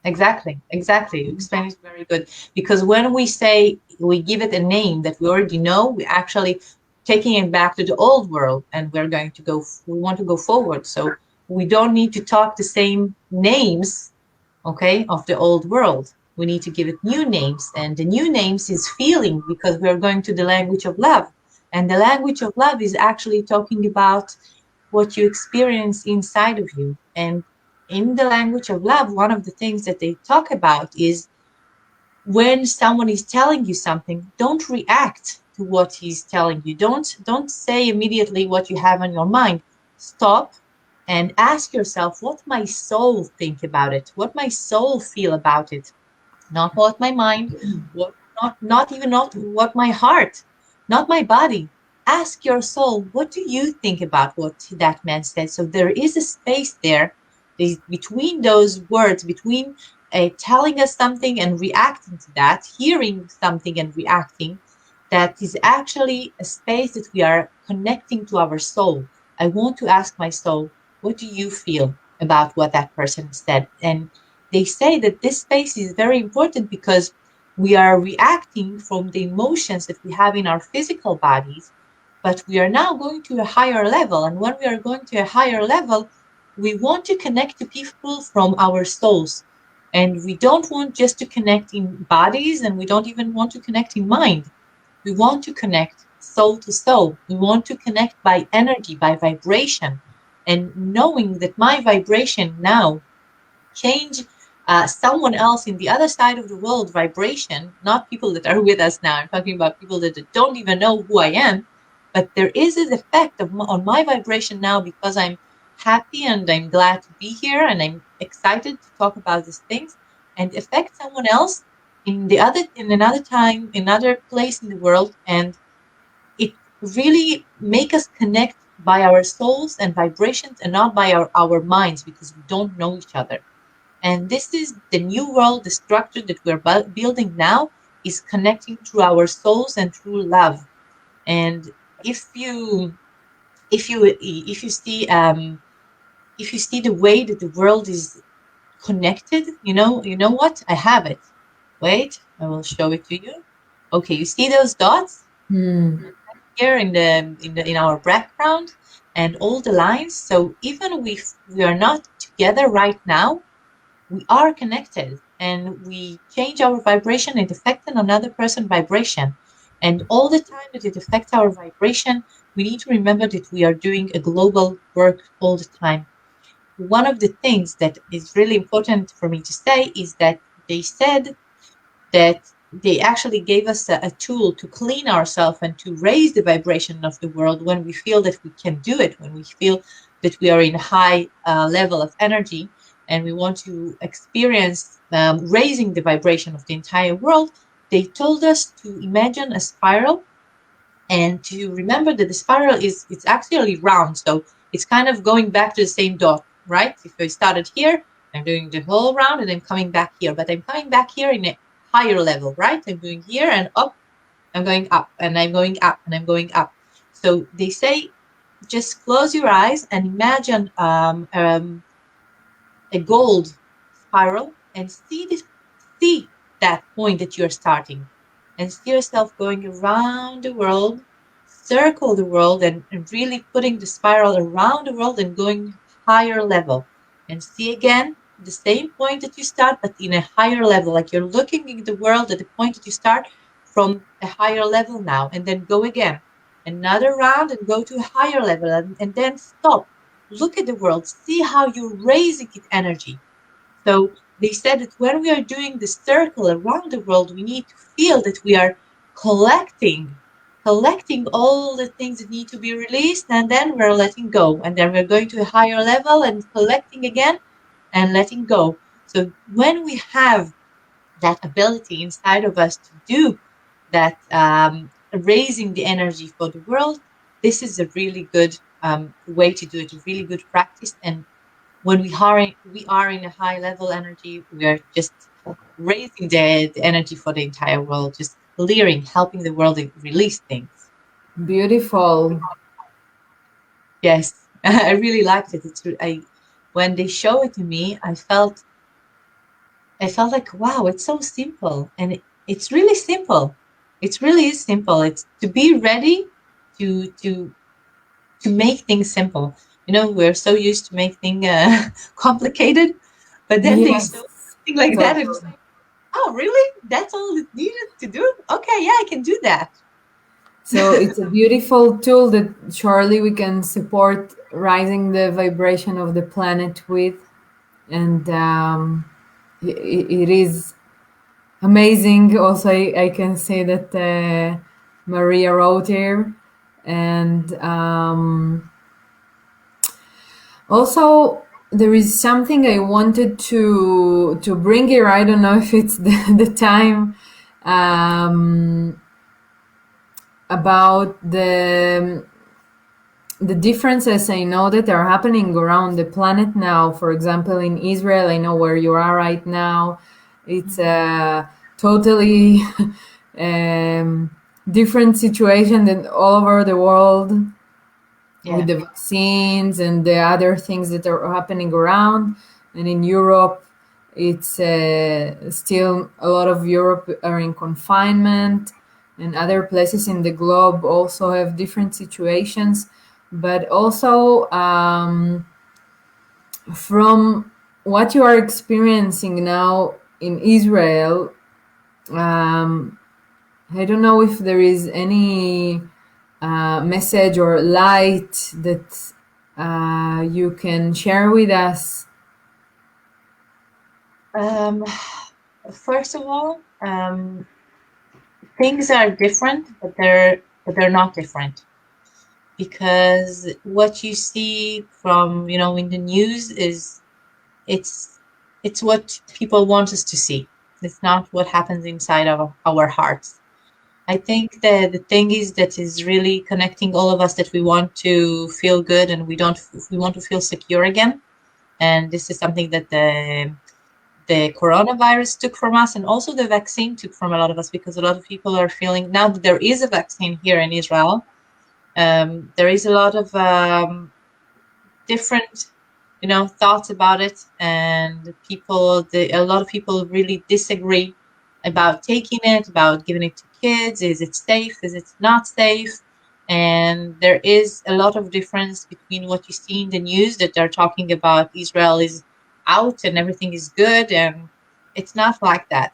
exactly, exactly. You explained it very good. Because when we say we give it a name that we already know, we actually taking it back to the old world, and we're going to go. We want to go forward, so we don't need to talk the same names, okay, of the old world. We need to give it new names. And the new names is feeling, because we're going to the language of love. And the language of love is actually talking about what you experience inside of you. And in the language of love, one of the things that they talk about is when someone is telling you something, don't react to what he's telling you. Don't say immediately what you have on your mind. Stop and ask yourself what my soul think about it, what my soul feel about it, not what my mind, what not even not what my heart, not my body. Ask your soul, what do you think about what that man said? So there is a space there, between those words, between telling us something and reacting to that, hearing something and reacting. That is actually a space that we are connecting to our soul. I want to ask my soul, what do you feel about what that person said? And they say that this space is very important because we are reacting from the emotions that we have in our physical bodies, but we are now going to a higher level. And when we are going to a higher level, we want to connect to people from our souls. And we don't want just to connect in bodies, and we don't even want to connect in mind. We want to connect soul to soul. We want to connect by energy, by vibration, and knowing that my vibration now change someone else in the other side of the world vibration, not people that are with us now. I'm talking about people that don't even know who I am, but there is an effect on my vibration now because I'm happy and I'm glad to be here and I'm excited to talk about these things and affect someone else in another time, another place in the world, and it really make us connect by our souls and vibrations and not by our minds because we don't know each other. And this is the new world, the structure that we're building now is connecting through our souls and through love. And if you if you if you see if you see the way that the world is connected, you know what? I have it. Wait, I will show it to you. Okay, you see those dots Hmm. here in our background and all the lines. So even if we are not together right now, we are connected and we change our vibration, it affects another person's vibration. And all the time that it affects our vibration, we need to remember that we are doing a global work all the time. One of the things that is really important for me to say is that they said that they actually gave us a tool to clean ourselves and to raise the vibration of the world when we feel that we can do it, when we feel that we are in a high level of energy and we want to experience raising the vibration of the entire world. They told us to imagine a spiral and to remember that the spiral is it's actually round, so it's kind of going back to the same dot, right? If I started here, I'm doing the whole round and I'm coming back here, but I'm coming back here in a higher level, right? I'm doing here and up, I'm going up and I'm going up and I'm going up. So they say just close your eyes and imagine a gold spiral and see that point that you're starting and see yourself going around the world, circle the world and really putting the spiral around the world and going higher level and see again the same point that you start but in a higher level, like you're looking at the world at the point that you start from a higher level now, and then go again another round and go to a higher level, and then stop. Look at the world, see how you're raising its energy. So they said that when we are doing the circle around the world, we need to feel that we are collecting, collecting all the things that need to be released, and then we're letting go. And then we're going to a higher level and collecting again and letting go. So when we have that ability inside of us to do that, raising the energy for the world, this is a really good way to do it, a really good practice. And when we are in a high level energy, we are just raising the energy for the entire world, just clearing, helping the world release things. Beautiful. Yes, I really liked it. When they show it to me, I felt like, wow, it's so simple, and it's really simple. It really is simple. It's to be ready to to to make things simple. We're so used to make things complicated, but then they show Yes, something like that, and totally. Oh, really? That's all it needed to do? Okay, yeah, I can do that. So it's a beautiful tool that surely we can support rising the vibration of the planet with, and it is amazing. Also, I can say that Maria wrote here, and also there is something I wanted to bring here. I don't know if it's the time, um, about the differences I know that are happening around the planet now. For example, in Israel, I know where you are right now. It's a totally different situation than all over the world, with Yeah. the vaccines and the other things that are happening around. And in Europe, it's still a lot of Europe are in confinement, and other places in the globe also have different situations. But also, from what you are experiencing now in Israel, um, I don't know if there is any message or light that you can share with us. Um, First of all, things are different, but they're not different because what you see from in the news is it's it's what people want us to see. It's not what happens inside of our hearts. I think that the thing is that is really connecting all of us that we want to feel good and we want to feel secure again. And this is something that the coronavirus took from us, and also the vaccine took from a lot of us, because a lot of people are feeling now that there is a vaccine here in Israel. There is a lot of different thoughts about it, and a lot of people really disagree about taking it, about giving it to kids. Is it safe, is it not safe? And there is a lot of difference between what you see in the news, that they're talking about Israel is out and everything is good, and it's not like that.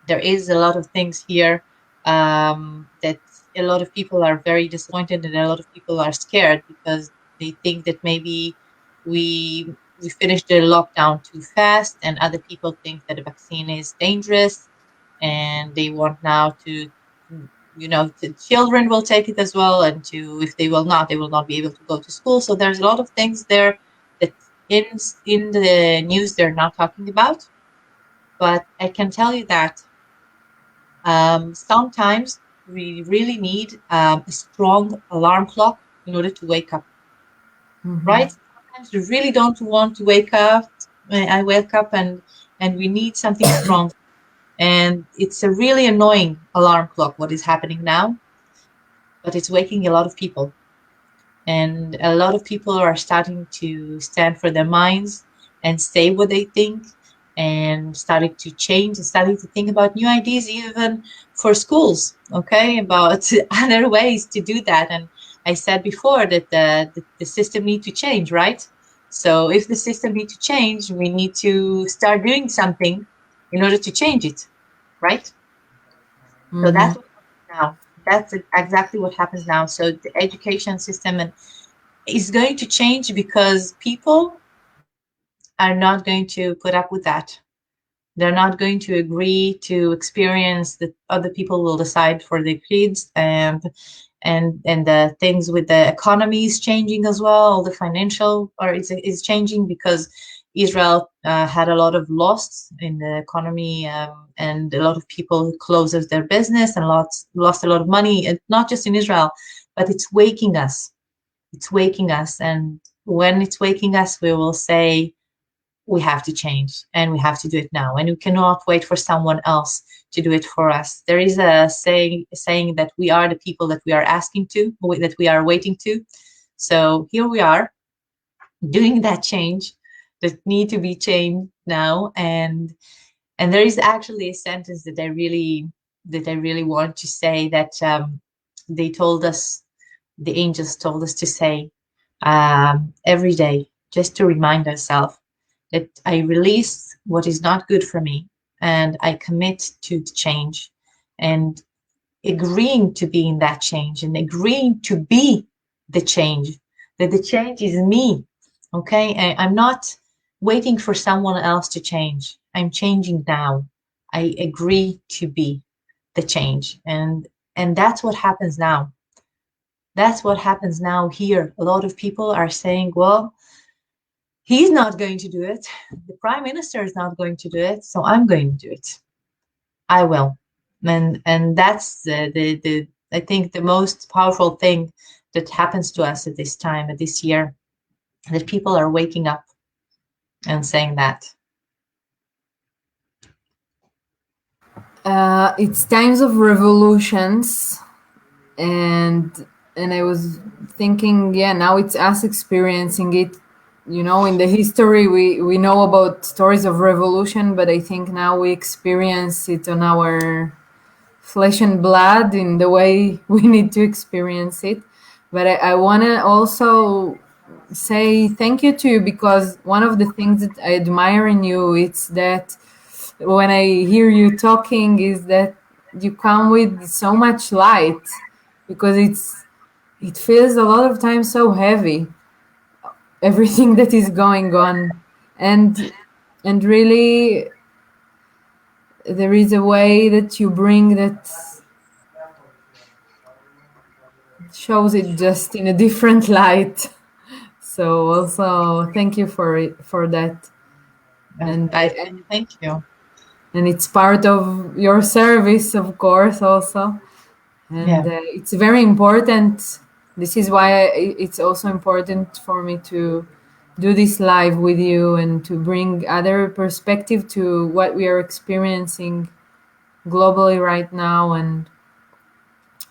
There is a lot of things here, that a lot of people are very disappointed, and a lot of people are scared because they think that maybe we finished the lockdown too fast, and other people think that the vaccine is dangerous, and they want now to the children will take it as well, and to if they will not be able to go to school. So there's a lot of things there that in in the news they're not talking about. But I can tell you that sometimes we really need a strong alarm clock in order to wake up, Mhm. right? Sometimes we really don't want to wake up. I wake up and we need something strong. And it's a really annoying alarm clock, what is happening now, but it's waking a lot of people. And a lot of people are starting to stand for their minds and say what they think, and starting to change and starting to think about new ideas, even for schools, okay, about other ways to do that. And I said before that the system need to change, right? So if the system need to change, we need to start doing something in order to change it, right? So Mhm. that's what happens now. That's exactly what happens now. So the education system is going to change because people are not going to put up with that. They're not going to agree to experience that other people will decide for their kids, and the things with the economy is changing as well. All the financial or is changing because Israel had a lot of loss in the economy, and a lot of people closes their business and lost a lot of money. And not just in Israel, but it's waking us. And when it's waking us, we will say we have to change, and we have to do it now, and we cannot wait for someone else to do it for us. There is a saying that we are the people that we are asking to, that we are waiting to. So here we are doing that change that need to be changed now. And there is actually a sentence that I really want to say, that they told us the angels told us to say every day, just to remind ourselves that I release what is not good for me, and I commit to the change and agreeing to be in that change and agreeing to be the change, that the change is me. Okay. I'm not waiting for someone else to change. I'm changing now. I agree to be the change. And that's what happens now. That's what happens now here. A lot of people are saying, well, he's not going to do it. The prime minister is not going to do it. So I'm going to do it. I will. And that's the I think the most powerful thing that happens to us at this time, at this year, that people are waking up and saying that. It's times of revolutions, and I was thinking, yeah, now it's us experiencing it. You know, in the history, we know about stories of revolution, but I think now we experience it on our flesh and blood in the way we need to experience it. But I want to also say thank you to you, because one of the things that I admire in you, it's that when I hear you talking, is that you come with so much light, because it feels a lot of times so heavy, everything that is going on. And really, there is a way that you bring that shows it just in a different light. So also thank you for it, for that. and I thank you. and it's part of your service, of course, also. And Yeah. it's very important. This is why it's also important for me to do this live with you, and to bring other perspective to what we are experiencing globally right now. And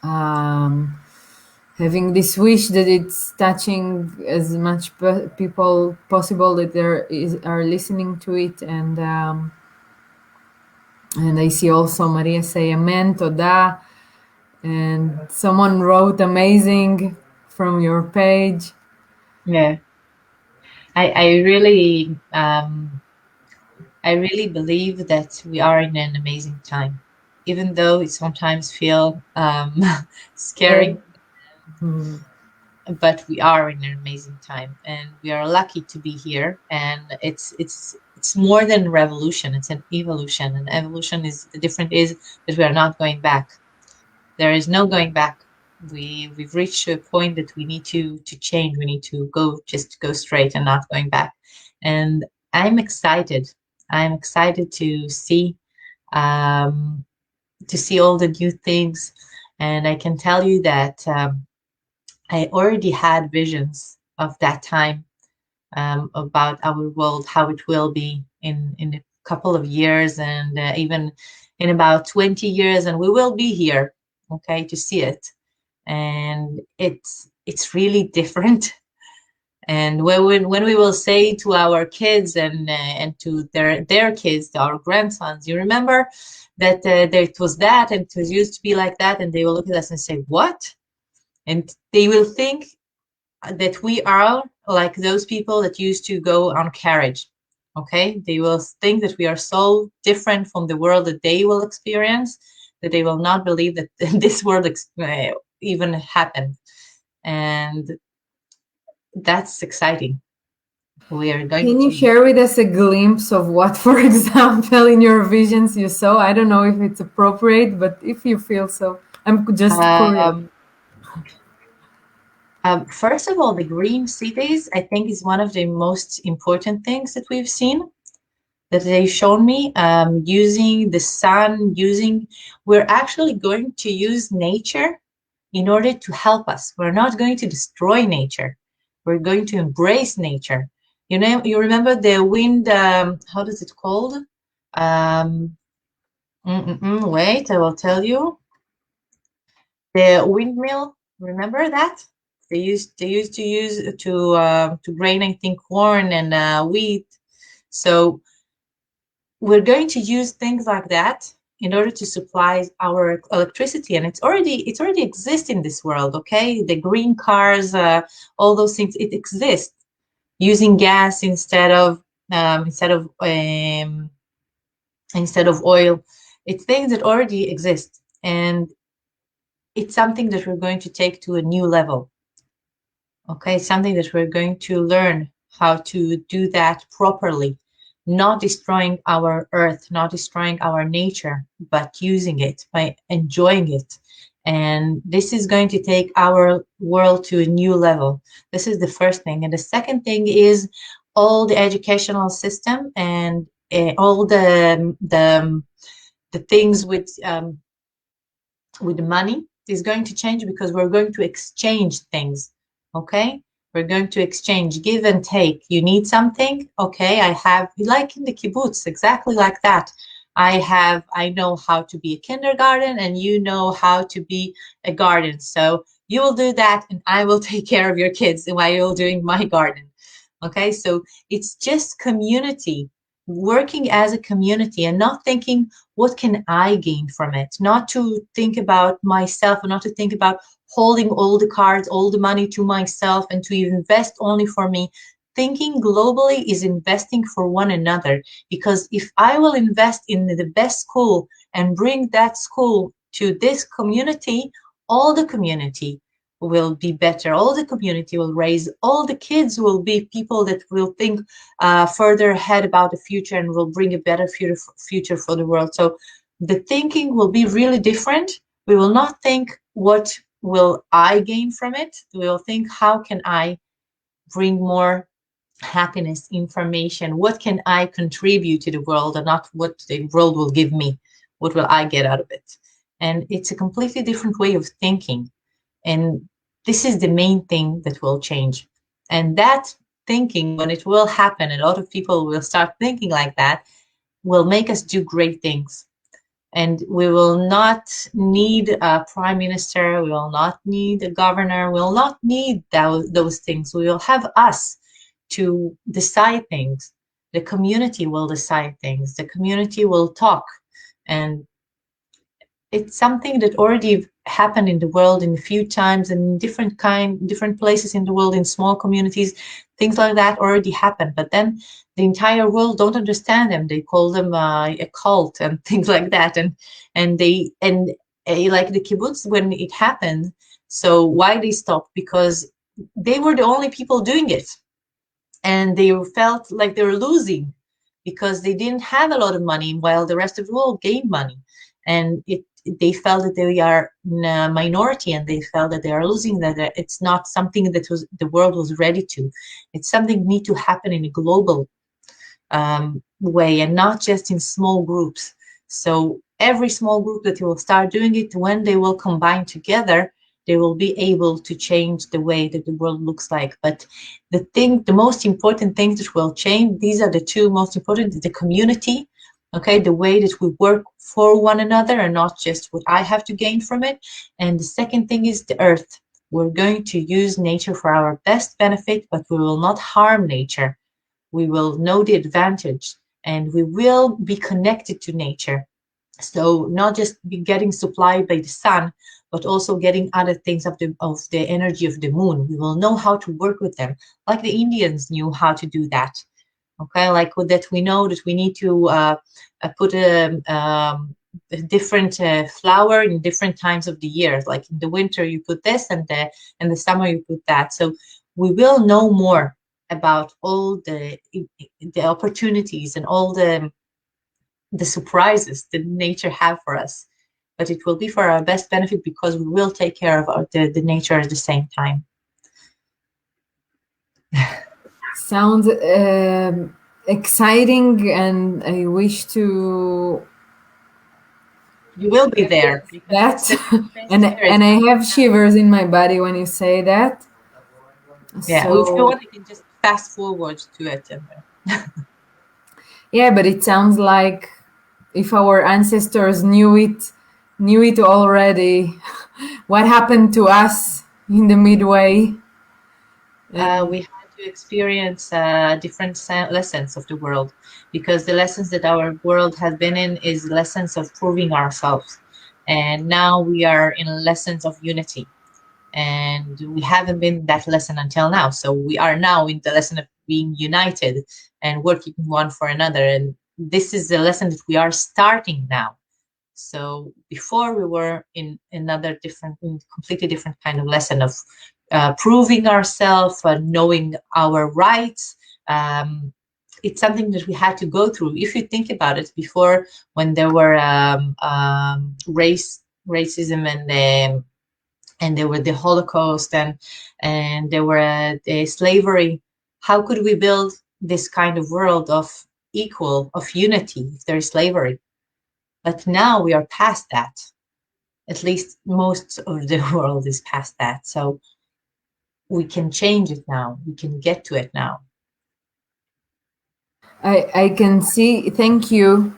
um, having this wish that it's touching as much people possible that are listening to it. And I see also Maria say amen, toda, and someone wrote amazing from your page. Yeah. I really believe that we are in an amazing time, even though it sometimes feel That, scary, but we are in an amazing time and we are lucky to be here. And it's more than revolution, it's an evolution. And evolution is the difference is that we are not going back. There is no going back. We've reached a point that we need to change. We need to go, just go straight and not going back. And I'm excited. I'm excited um to see all the new things. And I can tell you that I already had visions of that time, about our world, how it will be in a couple of years, and even in about 20 years, and we will be here, okay, to see it. And it's really different. And when we will say to our kids and to their kids, to our grandsons, you remember that there it was that, and it was used to be like that, and they will look at us and say, "What?" And they will think that we are like those people that used to go on carriage. Okay, they will think that we are so different from the world that they will experience, that they will not believe that this world even happened. And that's exciting. We are going can you to. share with us a glimpse of what, for example, in your visions you saw? I don't know if it's appropriate, but if you feel so, I'm just curious. um, First of all, the green cities, I think, is one of the most important things that we've seen, that they've shown me, using the sun, we're actually going to use nature in order to help us. We're not going to destroy nature. We're going to embrace nature. You know, you remember the wind, how does it called? Um, Wait, I will tell you. The windmill, remember that? They used to use to grain, I think, corn and wheat. So we're going to use things like that in order to supply our electricity, and it's already exists in this world. Okay, the green cars, all those things, it exists, using gas instead of instead of oil. It's things that already exist, and it's something that we're going to take to a new level. Okay, something that we're going to learn how to do that properly, not destroying our earth, not destroying our nature, but using it by enjoying it. And this is going to take our world to a new level. This is the first thing. And the second thing is all the educational system and all the things with the money is going to change because we're going to exchange things. Okay, we're going to exchange, give and take. You need something, okay, I have, like in the kibbutz, exactly like that. I know how to be a kindergarten and you know how to be a garden, so you will do that and I will take care of your kids while you're doing my garden. Okay, so it's just community, working as a community and not thinking what can I gain from it, not to think about myself and not to think about holding all the cards, all the money to myself and to invest only for me. Thinking globally is investing for one another, because if I will invest in the best school and bring that school to this community, all the community will be better, all the community will raise, all the kids will be people that will think further ahead about the future and will bring a better future for the world. So the thinking will be really different. We will not think what will I gain from it. We will think how can I bring more happiness, information, what can I contribute to the world, and not what the world will give me, what will I get out of it. And it's a completely different way of thinking, and this is the main thing that will change. And that thinking, when it will happen, a lot of people will start thinking like that, will make us do great things. And we will not need a prime minister, we will not need a governor, we will not need those things. We will have us to decide things. The community will decide things. The community will talk. And it's something that already happened in the world in a few times and different places in the world, in small communities. Things like that already happened, but then the entire world don't understand them. They call them a cult and things like that, and like the kibbutz when it happened. So why they stopped? Because they were the only people doing it, and they felt like they were losing because they didn't have a lot of money while the rest of the world gained money. And they felt that they are in a minority, and they felt that they are losing, that it's not something that was the world was ready to. It's something need to happen in a global way and not just in small groups. So every small group that will start doing it, when they will combine together, they will be able to change the way that the world looks like. But the most important things that will change, these are the two most important: the community, okay, the way that we work for one another and not just what I have to gain from it. And the second thing is the earth. We're going to use nature for our best benefit, but we will not harm nature. We will know the advantage, and we will be connected to nature. So not just be getting supplied by the sun, but also getting other things of the energy of the moon. We will know how to work with them, like the Indians knew how to do that. Okay, like with that, we know that we need to put a different flower in different times of the year. Like in the winter, you put this, and the summer you put that. So we will know more about all the opportunities and all the surprises that nature have for us. But it will be for our best benefit because we will take care of the nature at the same time. Sounds exciting, and I wish to You will be there experience because that. it's the best and year. It's and I not have shivers in my body when you say that. Yeah, well, if you So want, you can just fast forward to it. And yeah, but it sounds like if our ancestors knew it already. What happened to us in the midway? And we had to experience different lessons of the world, because the lessons that our world has been in is lessons of proving ourselves. And now we are in lessons of unity. And we haven't been that lesson until now. So we are now in the lesson of being united and working one for another. And this is the lesson that we are starting now. So before we were in another different, completely different kind of lesson of proving ourselves, knowing our rights. It's something that we had to go through. If you think about it, before, when there were racism, and there were the Holocaust, and there were the slavery, how could we build this kind of world of equal, of unity, if there is slavery? But now we are past that. At least most of the world is past that. So we can change it now. We can get to it now. I can see. Thank you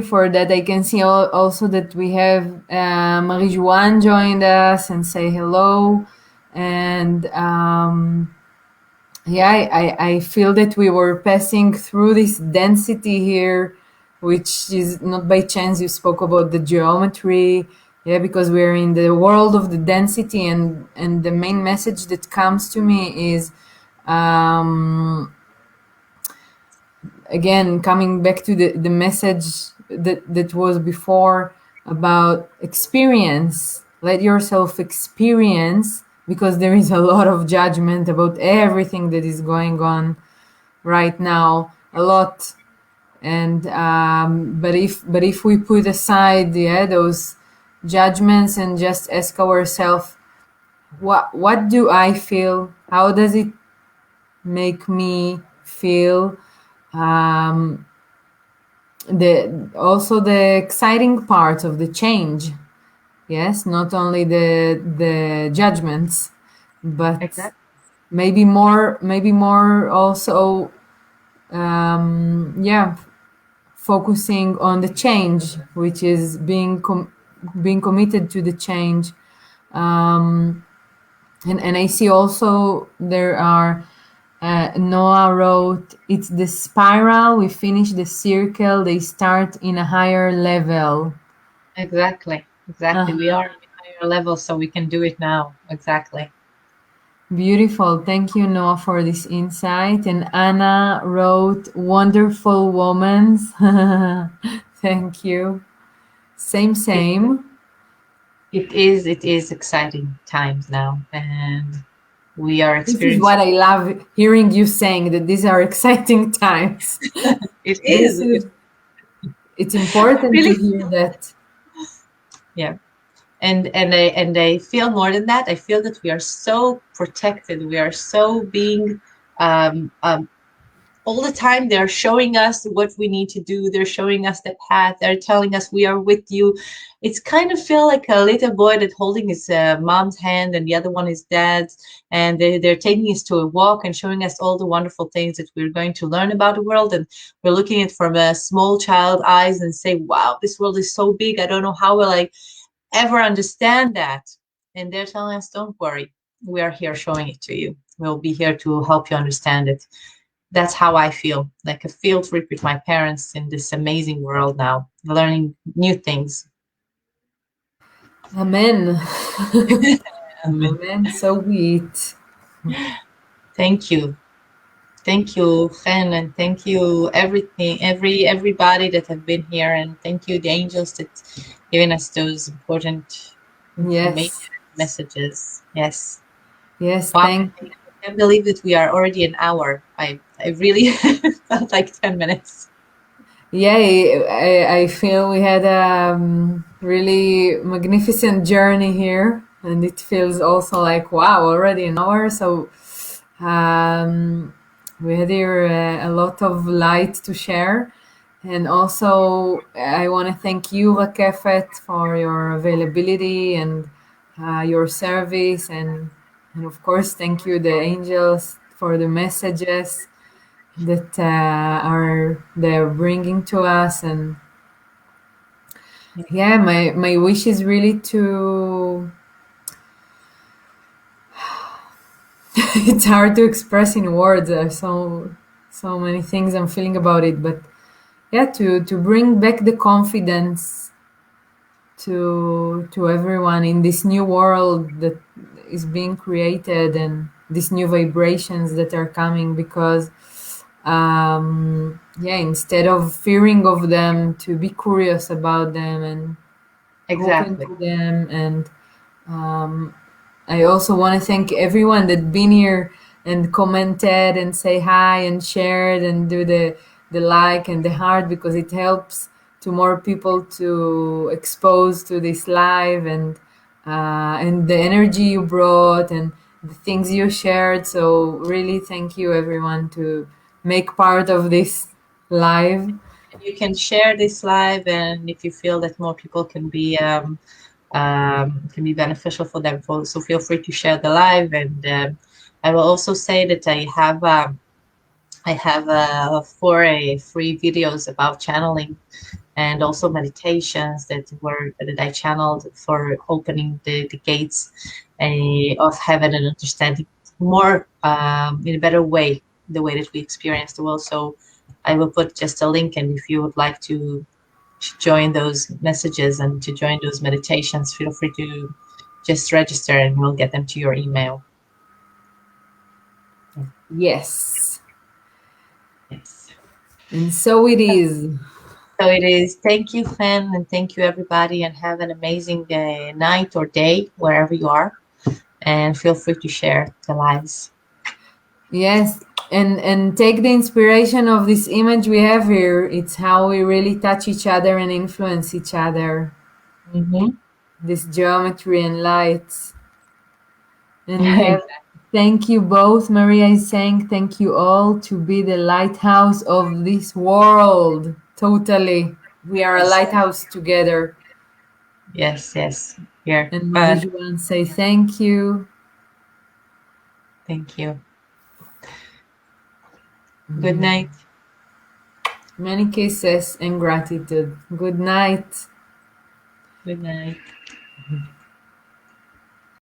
for that. I can see also that we have Marie-Joanne joined us and say hello, and yeah, I feel that we were passing through this density here, which is not by chance. You spoke about the geometry, yeah, because we're in the world of the density, and the main message that comes to me is. Again, coming back to the message that was before about experience, let yourself experience, because there is a lot of judgment about everything that is going on right now, a lot. And but if we put aside, yeah, those judgments and just ask ourselves, what do I feel, how does it make me feel, um, the also the exciting part of the change, yes, not only the judgments, but Exactly. maybe more also, yeah, focusing on the change, which is being committed to the change. And I see also there are, Noah wrote, it's the spiral, we finish the circle, they start in a higher level. Exactly. Exactly. We are in a higher level, so we can do it now. Exactly. Beautiful. Thank you, Noah, for this insight. And Anna wrote, wonderful woman. Thank you. Same, It, same. it is exciting times now, and we are This is experiencing. what I love hearing you saying, that these are exciting times. It This is. is, it's important to Really. hear that. Yeah. And I feel more than that. I feel that we are so protected. We are so being, all the time. They're showing us what we need to do. They're showing us the path. They're telling us we are with you. It's kind of feel like a little boy that holding his mom's hand and the other one is dad's, and they're taking us to a walk and showing us all the wonderful things that we're going to learn about the world. And we're looking at it from a small child eyes and say, wow, this world is so big. I don't know how will I ever understand that. And they're telling us, don't worry, we are here showing it to you. We'll be here to help you understand it. That's how I feel, like a field trip with my parents in this amazing world now, learning new things. Amen. Amen. Amen. So be it. Thank you. Thank you, Chen, and thank you everything, everybody that have been here, and thank you the angels that given us those important Yes. information messages. Yes. Yes. Wow. Thank. I can't believe that we are already an hour. I really felt like 10 minutes. Yeah, I feel we had a really magnificent journey here, and it feels also like wow, already an hour. So we had here a lot of light to share, and also I want to thank you, Rakefet, for your availability and your service, and of course thank you, the angels, for the messages that are they're bringing to us. And yeah, my wish is really to it's hard to express in words. There's so many things I'm feeling about it, but yeah, to bring back the confidence to everyone in this new world that is being created, and these new vibrations that are coming, because yeah, instead of fearing of them, to be curious about them and open Exactly. to them. And I also want to thank everyone that been here and commented and say hi and shared and do the like and the heart, because it helps to more people to expose to this live, and the energy you brought and the things you shared. So really thank you everyone to make part of this live. You can share this live, and if you feel that more people can be beneficial for them, so feel free to share the live. And I will also say that I have 4 free videos about channeling and also meditations that I channeled for opening the gates of heaven and understanding more in a better way the way that we experience the world. So I will put just a link, and if you would like to join those messages and to join those meditations, feel free to just register, and we'll get them to your email. Yes, Yes. and so it is. So it is. Thank you, Fen, and thank you, everybody, and have an amazing night or day wherever you are. And feel free to share the lives. Yes, and take the inspiration of this image we have here. It's how we really touch each other and influence each other. Mm-hmm. This geometry and lights. And we have, Exactly. thank you both. Maria is saying thank you all to be the lighthouse of this world. Totally. We are a Yes, lighthouse together. yes, yes. Here. And Fun. Marie-Joanne say thank you. Thank you. Good night. Many kisses and gratitude. Good night. Good night.